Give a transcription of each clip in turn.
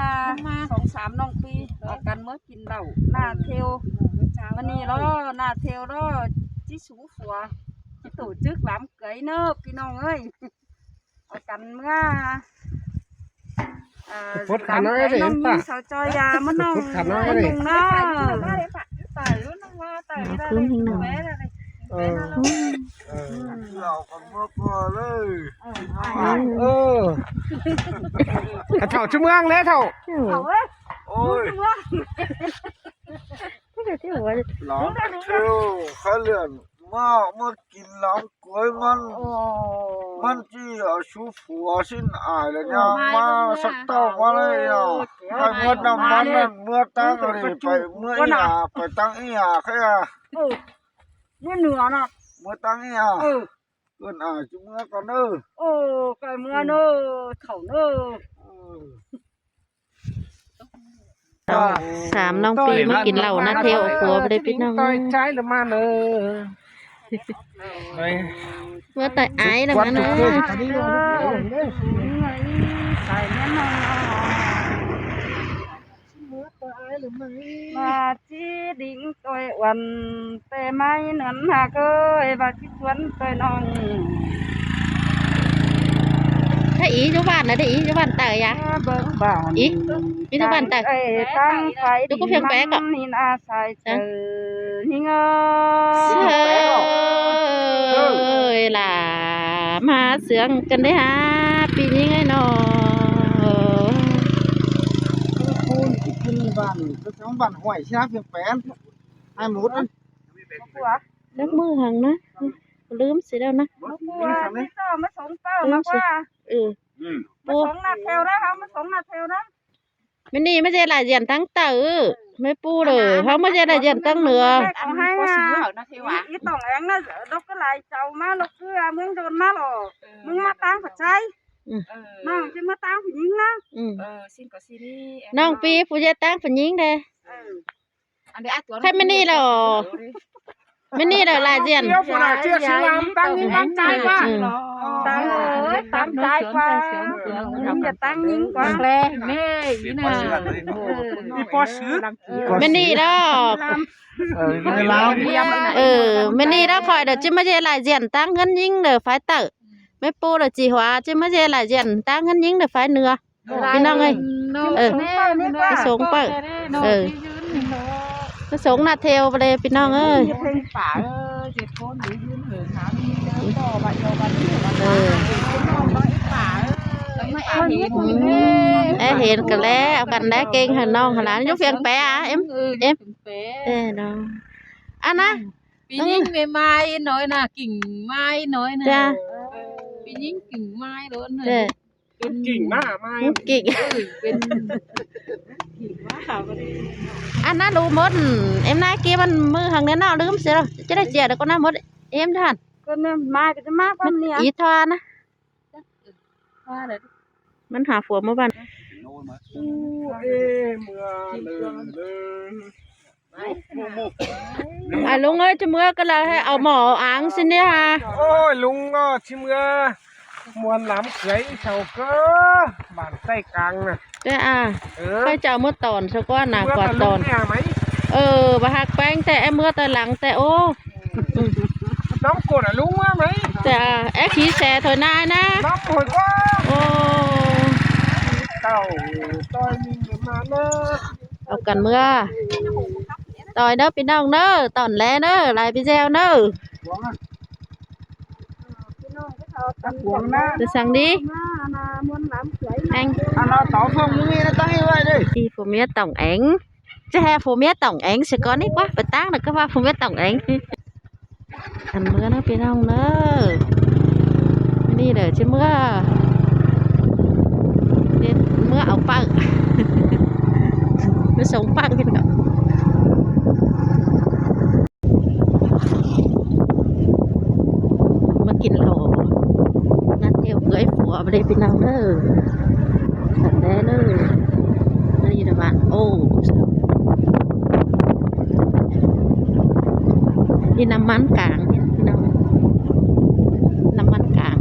2-3น้องปีออกกันเมื่อกินเหล้าหน้าเทวมันนี่ล้อหน้าเทวล้อจิสูฝัวจิtổ chức làm cưới nơพี่น้องเอ้ยออกกันเมื่อlàm cướiน้องยิงสาวจอยามันน้องนุ่งเนาะเราก็มาพอเลยเถ่าชั่วเมืองแล้วเถ่าโอ้ยหลอนเที่ยวเขาเลื่อนมากินหลังกล้วยมันจีชูผัวสิ้นอายแล้วเนี่ยมาสักเต้ามาเลยอ่ะไปเมื่อน้ำมันนั่นเมื่อตั้งอะไรไปเมื่ออีหาไปตั้งอีหาแค่เมื่อเหนือน่ะเมื่อตั้งอีหาเกินจุเมื่อก่อนเนอะไก่เมื่อเนอะเถ่าเนอะ3น้องปีมากินเหล้านะเที่ยวผัวไปได้พี่น้องต่อยใจหรือมาเนอะเมื่อต่อยไอ้แล้วมาเนอะใส่แม่นอนมาจีดิ่งตัววันแต่ไม่เหนือนหาเกยบาจีชวนตัวน้องถ้าอีอยู่บ้านนะได้อีอยู่บ้านเตยอ่ะอีอยู่บ้านเตยตั้งไฟดูก็เพียงแป๊กอ่ะนี่อาศัยเจอหิงเอ้ยล่ะมาเสืองกันได้ฮะปีนี้ไงเนาะคุณบ้านก็ต้องบ้านห้วยใช่ไหมเพียงแป้นให้หมดนักมือหังนะลืมสิแล้วนะไม่ต้องมาส่งเป้ามากว่ามาส่งนาเทลนะครับมาส่งนาเทลนะไม่นี่ไม่ใช่หลายเย็นตั้งเต๋อไม่ปูเลยเพราะไม่ใช่หลายเย็นตั้งเหนือเอาให้อีต่องเองนะดอกก็หลายเจ้ามาลูกเกลือมึงโดนมาหรอมึงมาตั้งผัดใจน้องจะมาตั้งผู้หญิงนะสิ้นก็สิ้นน้องปีผู้จะตั้งผู้หญิงเด้ใครไม่นี่หรอไม่นี่หรอลายเจียนตั้งยิงตั้งใจกว่าตั้งใจกว่ามึงจะตั้งยิงกว่าแรงแม่มีพอซื้อไม่นี่หรอกไม่นี่แล้วคอยเดี๋ยวจะไม่ใช่ลายเจียนตั้งเงินยิงเดี๋ยวไฟเต๋อไม่ปูเดี๋ยวจีหัวจะไม่ใช่ลายเจียนตั้งเงินยิงเดี๋ยวไฟเนื้อพี่น้องเอ้ยไปส่งเปิดไปส่งนาเทลไปเลยพี่น้องเอ้ยเห็นกันแล้วกันได้เก่งหันน้องหันหลานยกเพียงแปะemน้องอันนะปีนี้ไม่ไม้น้อยนะกิ่งไม้น้อยนะปีนี้กิ่งไม้ล้นเลยเป็นกิ่งมากไม่กิ่งเป็นอันนั้นดูมดem nay kia mình mưa hàng đến nàoลืมเสียจะได้เจียเดี๋ยวก็น้ำมดemท่านก็เนี่ยมาก็จะมากกว่านี้อีทอนะมันหาผัวมาบ้านลุงเอ้ยจะเมื่อก็เลยให้เอาหมออ่างสิเนี่ยฮะโอ้ยลุงก็ชิเมื่อมวนน้ำเกยเฉาเก้อบ้านใต้กลางน่ะไปเจ้าเมื่อตอนสักว่าหนักกว่าตอนบะหักแป้งแต่เมื่อตอนหลังแต่โอ้น้ำกดลุงว่าไหมแต่ขี้แสถอยนายนะน้ำกดว่าโอ้เต่าต่อยมีมาเนอะเอากันเมื่อต่อยเนอะพี่น้องเนอะตอนแรกเนอะลายพี่แจวเนอะจะสั่งđi anh tỏ phong như nó tới vậy đi thì phụ mía tổng ảnh chứ hè phụ mía tổng ảnh sẽ có nít quá phải tác được các ba phụ mía tổng ảnh ăn mưa nó phía đông nữa đi để chứ mưa mưa áo băng nó sống băng thì cậu màกินเหล้าcưới phùa vào đây bên nào nữa thật đấy nữa đây là bạn đi nằm mắn cảng nằm mắn cảng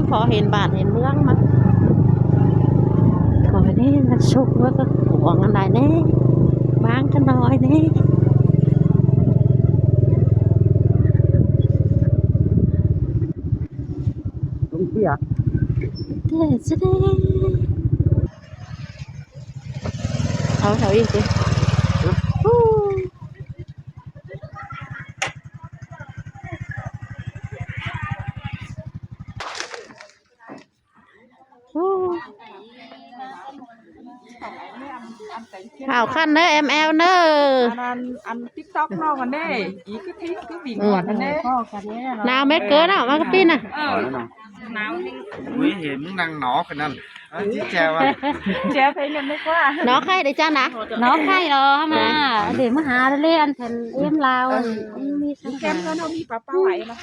พอเห็นบ้านเห็นเมืองมาขอได้มันสุกว่าก็ห่วงอันใดแน่บ้างกันหน่อยแน่ต้องเสีย เด็ดจะได้เอาอีกสิข่าวขั้นเนอะML เนอะ อัน TikTok น้องอันนี้อีกทิ้งคือวิ่งก่อนอันนี้ นาวเม็ดเกินอ่ะมากระปิ้นอ่ะ หนาวนี่ อุ้ยเห็นนางหนอคนนั้นที่แจว แจ๊เพลงกันไม่กว่า nó khai để cha nè nó khai đó mà để mà hà lên thành em lao mi แกมเขามีปลาไหลมา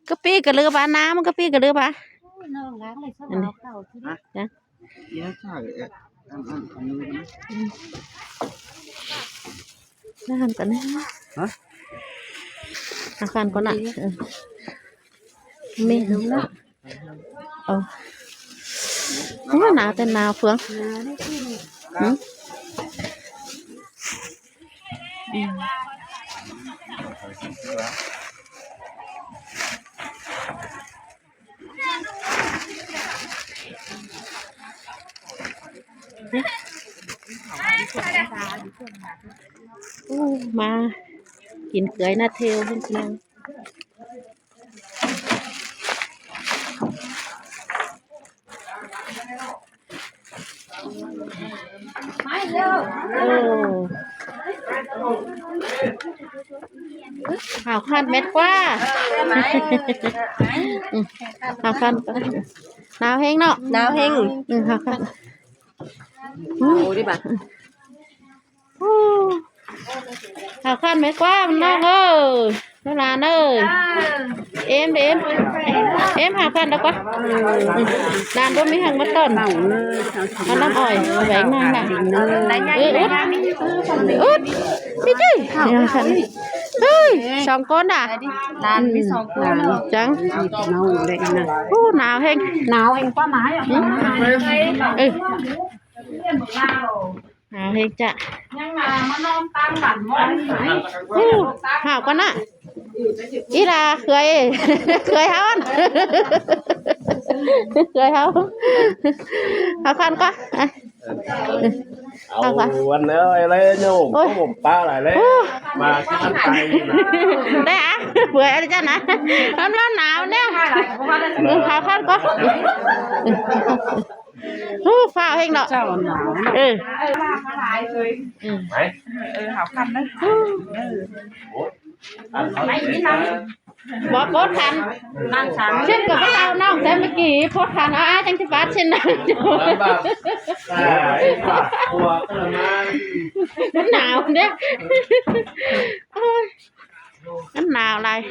cái pi cái lừa bà ná mà cái pi cái lừa bà nó gắng này sao bảo khẩu chứ เยอะใช่อันนี้นะ nó hành cái này hả hành con này mẹ đúng đó không có nào tên nào Phương mà kín cưới na theo bên kia hào khăn mệt quá hào khăn nào hên nọ nào hen hào khăn ngồi đi bà hào khăn mệt quá nó ơi nó là ơi em đi em hào khăn đâu quá làm có mấy hàng mất tần nó lắm ỏi vậy ngon nè ướt đi chứ ơi sòng con à đàn với sòng con trắng nào hên nào hen quá mái nào hên chạ nhưng mà nó non tăng bản hào con ạ ý là cười cười háo ăn cười háo háo khăn quáเอาวันนี้อะไรโยมก็ผมป้าอะไรเลยมาที่ท่านไปนะ đây à cười ở đây cha nè nó nào nè háo khăn quá phao hình nọไหน học khăn đấy bỏ cốt khăn trên cả cái tao nó thế mới kỳ cốt khăn nó ai chẳng thì phát trên nào cái nào đấy cái nào này